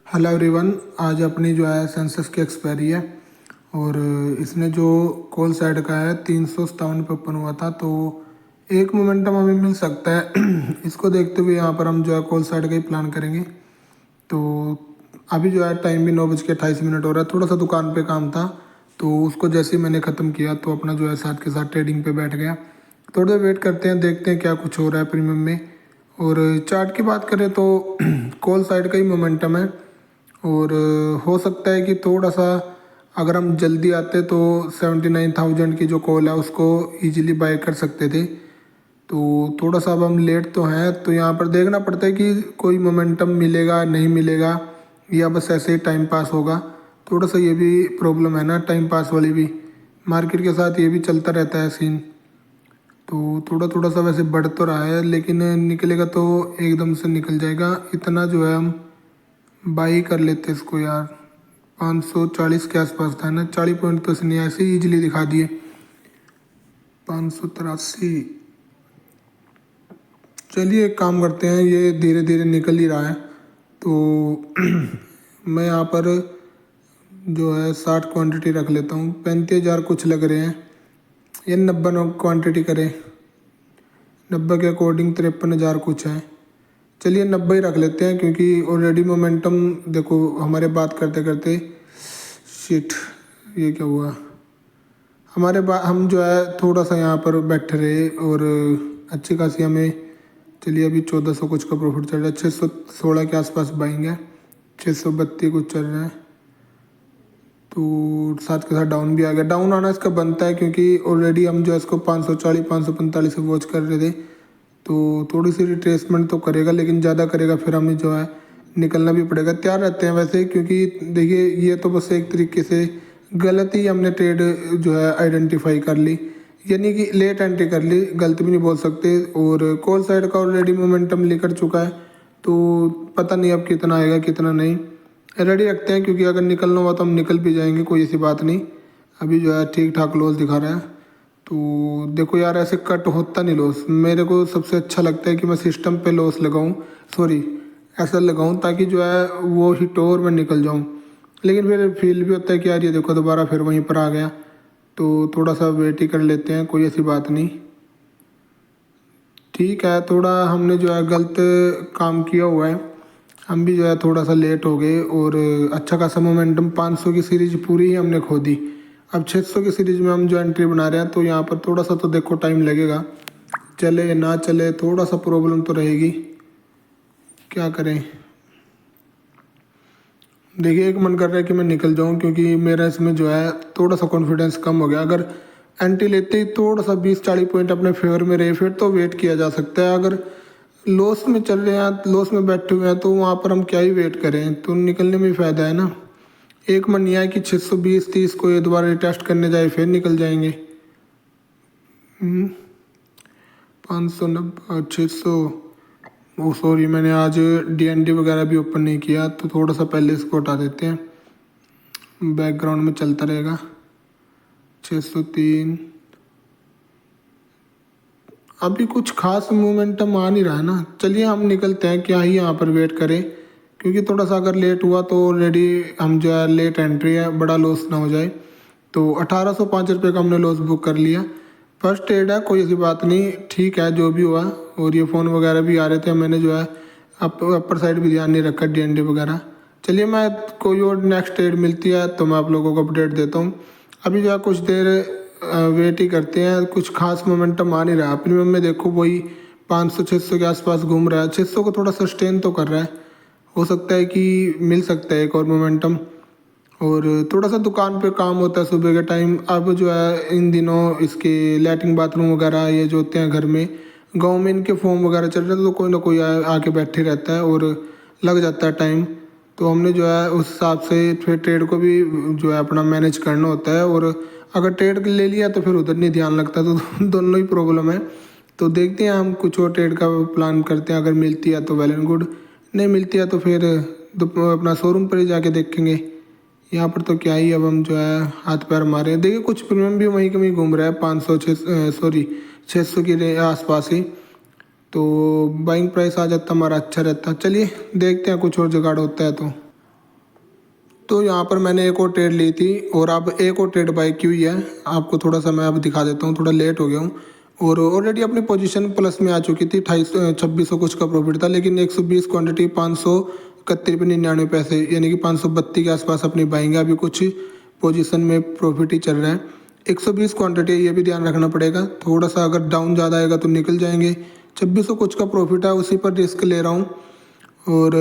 Hello everyone. आज अपनी जो है सेंसस की एक्सपायरी है और इसने जो कॉल साइड का है 357 पे ओपन हुआ था, तो एक मोमेंटम हमें मिल सकता है। इसको देखते हुए यहाँ पर हम जो है कॉल साइड का ही प्लान करेंगे। तो अभी जो है टाइम भी 9:28 हो रहा है। थोड़ा सा दुकान पे काम था, तो उसको जैसे ही मैंने ख़त्म किया तो अपना जो है साथ के साथ ट्रेडिंग पे बैठ गया। थोड़ी देर वेट करते हैं, देखते हैं क्या कुछ हो रहा है प्रीमियम में। और चार्ट की बात करें तो कॉल साइड का ही मोमेंटम है और हो सकता है कि थोड़ा सा अगर हम जल्दी आते तो 79,000 की जो कॉल है उसको इजीली बाय कर सकते थे। तो थोड़ा सा अब हम लेट तो हैं, तो यहाँ पर देखना पड़ता है कि कोई मोमेंटम मिलेगा नहीं मिलेगा या बस ऐसे ही टाइम पास होगा। थोड़ा सा ये भी प्रॉब्लम है ना, टाइम पास वाली भी। मार्केट के साथ ये भी चलता रहता है सीन। तो थोड़ा थोड़ा सा वैसे बढ़ तो रहा है, लेकिन निकलेगा तो एकदम से निकल जाएगा। इतना जो है हम बाई कर लेते इसको यार। 540 के आसपास था ना, 40 पॉइंट तो इसने ऐसे ही ईजिली दिखा दिए। 583। चलिए एक काम करते हैं, ये धीरे धीरे निकल ही रहा है तो मैं यहाँ पर जो है 60 क्वांटिटी रख लेता हूँ। 35,000 कुछ लग रहे हैं, ये 90 क्वांटिटी करें। 90 के अकॉर्डिंग 53,000 कुछ है। चलिए 90 ही रख लेते हैं, क्योंकि ऑलरेडी मोमेंटम देखो हमारे बात करते करते शिट ये क्या हुआ। हम जो है थोड़ा सा यहाँ पर बैठे रहे और अच्छी खासी हमें, चलिए अभी 1400 कुछ का प्रॉफिट चल रहा है। 616 के आसपास बाइंग है, 632 कुछ चल रहा है। तो साथ के साथ डाउन भी आ गया। डाउन आना इसका बनता है, क्योंकि ऑलरेडी हम जो है इसको 540 545 से वॉच कर रहे थे। तो थोड़ी सी रिट्रेसमेंट तो करेगा, लेकिन ज़्यादा करेगा फिर हमें जो है निकलना भी पड़ेगा। तैयार रहते हैं वैसे, क्योंकि देखिए ये तो बस एक तरीके से गलत ही हमने ट्रेड जो है आइडेंटिफाई कर ली, यानी कि लेट एंट्री कर ली, गलत भी नहीं बोल सकते। और कॉल साइड का ऑलरेडी मोमेंटम लेकर चुका है, तो पता नहीं अब कितना आएगा कितना नहीं। रेडी रखते हैं, क्योंकि अगर निकलना हुआ तो हम निकल भी जाएंगे, कोई ऐसी बात नहीं। अभी जो है ठीक ठाक लॉस दिखा रहा है। तो देखो यार, ऐसे कट होता नहीं लॉस। मेरे को सबसे अच्छा लगता है कि मैं सिस्टम पे लॉस लगाऊं, सॉरी ऐसा लगाऊं, ताकि जो है वो हिट हो और मैं निकल जाऊं। लेकिन फिर फील भी होता है कि यार ये देखो दोबारा फिर वहीं पर आ गया, तो थोड़ा सा वेट ही कर लेते हैं, कोई ऐसी बात नहीं। ठीक है, थोड़ा हमने जो है गलत काम किया हुआ है, हम भी जो है थोड़ा सा लेट हो गए और अच्छा खासा मोमेंटम 500 की सीरीज पूरी ही हमने खो दी। अब 600 की सीरीज में हम जो एंट्री बना रहे हैं, तो यहाँ पर थोड़ा सा तो देखो टाइम लगेगा, चले ना चले थोड़ा सा प्रॉब्लम तो रहेगी, क्या करें। देखिए एक मन कर रहा है कि मैं निकल जाऊं, क्योंकि मेरा इसमें जो है थोड़ा सा कॉन्फिडेंस कम हो गया। अगर एंट्री लेते ही थोड़ा सा 20-40 पॉइंट अपने फेवर में रहे, फिर तो वेट किया जा सकता है। अगर लॉस में चल रहे हैं, लॉस में बैठे हुए हैं, तो वहाँ पर हम क्या ही वेट करें, तो निकलने में फ़ायदा है ना। एक मन यह है कि 620-30 को ये दोबारा टेस्ट करने जाए, फिर निकल जाएंगे। 590 600। ओ सॉरी, मैंने आज DND वगैरह भी ओपन नहीं किया, तो थोड़ा सा पहले इसको हटा देते हैं, बैकग्राउंड में चलता रहेगा। 603। अभी कुछ खास मोमेंटम आ नहीं रहा है ना। चलिए हम निकलते हैं, क्या ही यहाँ पर वेट करें, क्योंकि थोड़ा सा अगर लेट हुआ तो ऑलरेडी हम जो है लेट एंट्री है, बड़ा लॉस ना हो जाए। तो 1805 रुपये का हमने लॉस बुक कर लिया। फर्स्ट ट्रेड है, कोई ऐसी बात नहीं, ठीक है जो भी हुआ। और ये फ़ोन वगैरह भी आ रहे थे, मैंने जो है अपर साइड भी ध्यान नहीं रखा, DND वगैरह। चलिए मैं कोई और नेक्स्ट ट्रेड मिलती है तो मैं आप लोगों को अपडेट देता हूँ। अभी जो है कुछ देर वेट ही करते हैं, कुछ खास मोमेंटम आ नहीं रहा। प्रीमियम में देखो वही 500-600 के आसपास घूम रहा है, 600 को थोड़ा सस्टेन तो कर रहा है। हो सकता है कि मिल सकता है एक और मोमेंटम। और थोड़ा सा दुकान पे काम होता है सुबह के टाइम। अब जो है इन दिनों इसके लैट्रिन बाथरूम वगैरह ये जो होते हैं घर में, गांव में इनके फॉर्म वगैरह चल रहे हैं, तो कोई ना कोई आके बैठे रहता है और लग जाता है टाइम। तो हमने जो है उस हिसाब से फिर ट्रेड को भी जो है अपना मैनेज करना होता है। और अगर ट्रेड ले लिया तो फिर उधर नहीं ध्यान लगता, तो दोनों ही प्रॉब्लम है। तो देखते हैं हम कुछ और ट्रेड का प्लान करते हैं, अगर मिलती है तो वेल एंड गुड, नहीं मिलती है तो फिर अपना शोरूम पर ही जाके देखेंगे। यहाँ पर तो क्या ही, अब हम जो है हाथ पैर मारे। देखिए कुछ प्रीमियम भी वहीं कहीं घूम रहा है, 600 के आसपास ही। तो बाइंग प्राइस आ जाता हमारा अच्छा रहता। चलिए देखते हैं कुछ और जुगाड़ होता है तो। तो यहाँ पर मैंने एक और ट्रेड ली थी और अब एक और ट्रेड बाई की हुई है। आपको थोड़ा सा मैं अब दिखा देता हूँ, थोड़ा लेट हो गया हूँ और ऑलरेडी अपनी पोजीशन प्लस में आ चुकी थी। 2600 कुछ का प्रॉफिट था, लेकिन 120 क्वांटिटी 531.99 यानी कि 532 के आसपास अपनी बाइंग है। अभी कुछ पोजीशन में प्रॉफिट ही चल रहा है। 120 क्वांटिटी ये भी ध्यान रखना पड़ेगा, थोड़ा सा अगर डाउन ज़्यादा आएगा तो निकल जाएंगे। 2600 कुछ का प्रॉफिट है, उसी पर रिस्क ले रहा हूँ और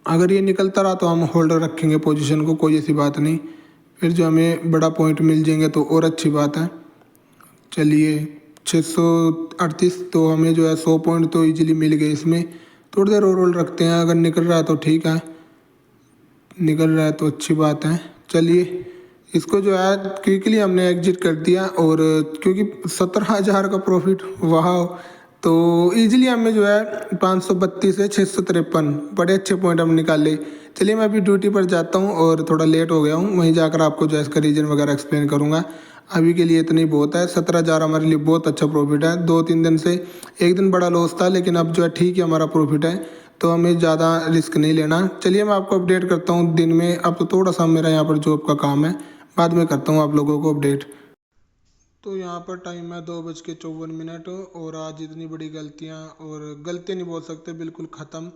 अगर ये निकलता रहा तो हम होल्डर रखेंगे पोजीशन को, कोई ऐसी बात नहीं। फिर जो हमें बड़ा पॉइंट मिल जाएंगे तो और अच्छी बात है। चलिए 638, तो हमें जो है 100 पॉइंट तो इजीली मिल गए इसमें। थोड़ी देर और रोल रखते हैं, अगर निकल रहा है तो ठीक है, निकल रहा है तो अच्छी बात है। चलिए इसको जो है क्विकली हमने एग्जिट कर दिया और क्योंकि 17,000 का प्रॉफिट, वाह। तो इजीली हमें जो है 532 से 653 बड़े अच्छे पॉइंट हम निकाले। चलिए मैं अभी ड्यूटी पर जाता हूँ और थोड़ा लेट हो गया हूँ, वहीं जाकर आपको जो है इसका रीजन वगैरह एक्सप्लेन करूँगा। अभी के लिए इतना ही बहुत है। 17,000 हमारे लिए बहुत अच्छा प्रॉफिट है। 2-3 दिन से एक दिन बड़ा लॉस था, लेकिन अब जो है ठीक है हमारा प्रॉफिट है, तो हमें ज़्यादा रिस्क नहीं लेना। चलिए मैं आपको अपडेट करता हूँ दिन में। अब तो थोड़ा सा मेरा यहाँ पर जॉब का काम है, बाद में करता हूँ आप लोगों को अपडेट। तो यहाँ पर टाइम है 2:54 और आज इतनी बड़ी गलतियाँ, और गलती नहीं बोल सकते, बिल्कुल ख़त्म।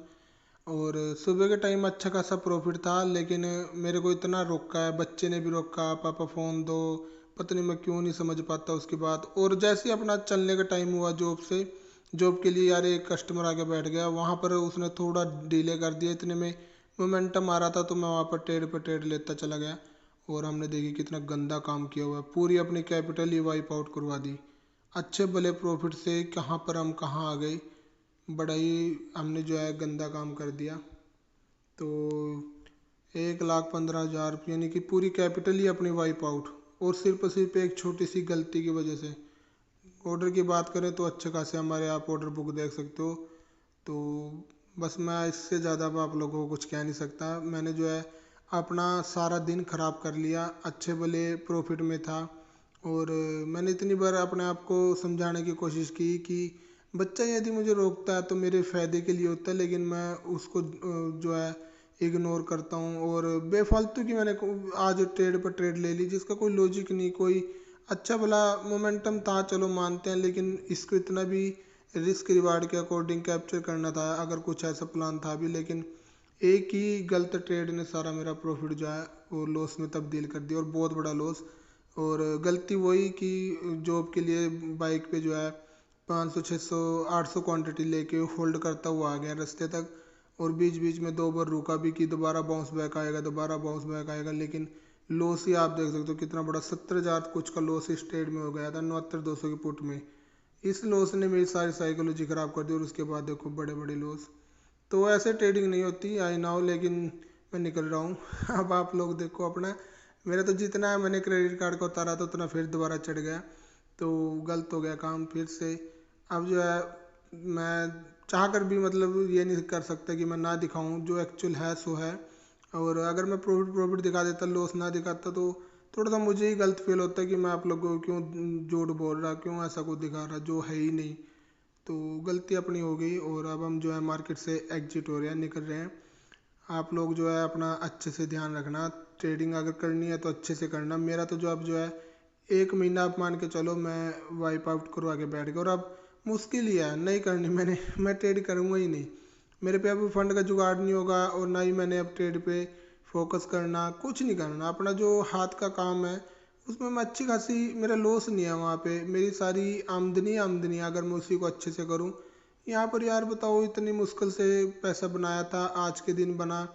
और सुबह के टाइम अच्छा खासा प्रॉफिट था, लेकिन मेरे को इतना रोका है, बच्चे ने भी रोका, पापा फ़ोन दो, पता नहीं मैं क्यों नहीं समझ पाता उसकी बात। और जैसे ही अपना चलने का टाइम हुआ जॉब से, जॉब के लिए यार एक कस्टमर आके बैठ गया, वहाँ पर उसने थोड़ा डिले कर दिया। इतने में मोमेंटम आ रहा था तो मैं वहाँ पर ट्रेड लेता चला गया और हमने देखी कितना गंदा काम किया हुआ है। पूरी अपनी कैपिटल ही वाइप आउट करवा दी। अच्छे भले प्रॉफिट से कहाँ पर हम कहाँ आ गए, बड़ा ही हमने जो है गंदा काम कर दिया। तो 1,15,000 यानी कि पूरी कैपिटल ही अपनी वाइप आउट, और सिर्फ एक छोटी सी गलती की वजह से। ऑर्डर की बात करें तो अच्छे खासे हमारे आप ऑर्डर बुक देख सकते हो। तो बस मैं इससे ज़्यादा अब आप लोगों को कुछ कह नहीं सकता। मैंने जो है अपना सारा दिन ख़राब कर लिया, अच्छे भले प्रॉफिट में था। और मैंने इतनी बार अपने आप को समझाने की कोशिश की कि बच्चा यदि मुझे रोकता है तो मेरे फ़ायदे के लिए होता है, लेकिन मैं उसको जो है इग्नोर करता हूँ। और बेफालतू की मैंने आज ट्रेड पर ट्रेड ले ली, जिसका कोई लॉजिक नहीं, कोई अच्छा भला मोमेंटम था, चलो मानते हैं, लेकिन इसको इतना भी रिस्क रिवार्ड के अकॉर्डिंग कैप्चर करना था, अगर कुछ ऐसा प्लान था भी। लेकिन एक ही गलत ट्रेड ने सारा मेरा प्रॉफिट जो है वो लॉस में तब्दील कर दिया, और बहुत बड़ा लॉस। और गलती वही कि जॉब के लिए बाइक पे जो है 500 600 800 क्वांटिटी लेके होल्ड करता हुआ आ गया रास्ते तक, और बीच बीच में 2 बार रुका भी कि दोबारा बाउंस बैक आएगा, दोबारा बाउंस बैक आएगा। लेकिन लॉस ही आप देख सकते हो कितना बड़ा, 17,000 कुछ का लॉस इस ट्रेड में हो गया था, 69,200 की पुट में। इस लॉस ने मेरी सारी साइकोलॉजी ख़राब कर दी, और उसके बाद देखो बड़े बड़े लॉस। तो ऐसे ट्रेडिंग नहीं होती, आई नाउ, लेकिन मैं निकल रहा हूँ। अब आप लोग देखो अपना, मेरा तो जितना है मैंने क्रेडिट कार्ड को उतारा था उतना फिर दोबारा चढ़ गया, तो गलत हो गया काम फिर से। अब जो है मैं चाह कर भी मतलब ये नहीं कर सकता कि मैं ना दिखाऊं, जो एक्चुअल है सो है। और अगर मैं प्रॉफिट प्रॉफिट दिखा देता, लॉस ना दिखाता, तो थोड़ा सा मुझे ही गलत फील होता है कि मैं आप लोगों को क्यों झूठ बोल रहा, क्यों ऐसा कुछ दिखा रहा जो है ही नहीं। तो गलती अपनी हो गई, और अब हम जो है मार्केट से एग्जिट हो रहे हैं, निकल रहे हैं। आप लोग जो है अपना अच्छे से ध्यान रखना, ट्रेडिंग अगर करनी है तो अच्छे से करना। मेरा तो जो अब जो है 1 महीना आप मान के चलो मैं वाइप आउट करवा के बैठ गया, और अब मुश्किल ही है नहीं करनी मैंने। मैं ट्रेड करूँगा ही नहीं, मेरे पे अब फंड का जुगाड़ नहीं होगा, और ना ही मैंने अब ट्रेड पे फोकस करना, कुछ नहीं करना। अपना जो हाथ का काम है उसमें मैं अच्छी खासी, मेरा लॉस नहीं है वहाँ पे, मेरी सारी आमदनी आमदनी है अगर मैं उसी को अच्छे से करूँ। यहाँ पर यार बताओ, इतनी मुश्किल से पैसा बनाया था, आज के दिन बना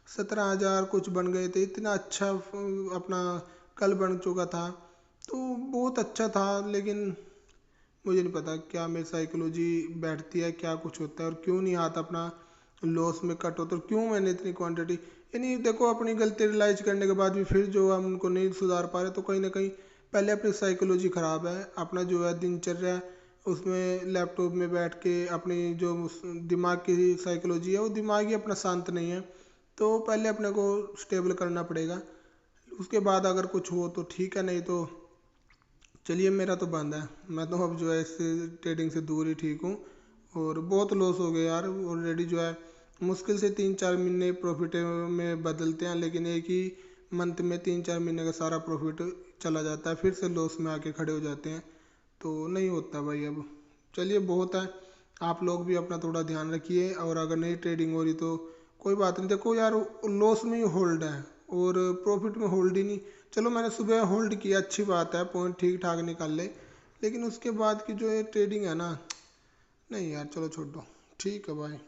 17,000 कुछ बन गए थे, इतना अच्छा अपना कल बन चुका था, तो बहुत अच्छा था। लेकिन मुझे नहीं पता क्या मेरी साइकोलॉजी बैठती है, क्या कुछ होता है, और क्यों नहीं हाथ अपना लॉस में कट होता, और क्यों मैंने इतनी क्वांटिटी। यानी देखो अपनी गलती रियलाइज करने के बाद भी फिर जो हम उनको नहीं सुधार पा रहे, तो कहीं ना कहीं पहले अपनी साइकोलॉजी ख़राब है। अपना जो है दिनचर्या है उसमें लैपटॉप में बैठ के अपनी जो दिमाग की साइकोलॉजी है, वो दिमाग ही अपना शांत नहीं है। तो पहले अपने को स्टेबल करना पड़ेगा, उसके बाद अगर कुछ हो तो ठीक है, नहीं तो चलिए मेरा तो बंद है। मैं तो अब जो है इस ट्रेडिंग से दूर ही ठीक हूँ, और बहुत लॉस हो गया यार ऑलरेडी। जो है मुश्किल से 3-4 महीने प्रॉफिट में बदलते हैं, लेकिन एक ही मंथ में 3-4 महीने का सारा प्रॉफिट चला जाता है, फिर से लॉस में आके खड़े हो जाते हैं। तो नहीं होता भाई अब। चलिए बहुत है, आप लोग भी अपना थोड़ा ध्यान रखिए, और अगर नहीं ट्रेडिंग हो रही तो कोई बात नहीं। देखो यार, लॉस में ही होल्ड है और प्रॉफिट में होल्ड ही नहीं। चलो मैंने सुबह होल्ड किया, अच्छी बात है, पॉइंट ठीक ठाक निकाल ले, लेकिन उसके बाद की जो ये ट्रेडिंग है ना, नहीं यार, चलो छोड़ दो। ठीक है भाई।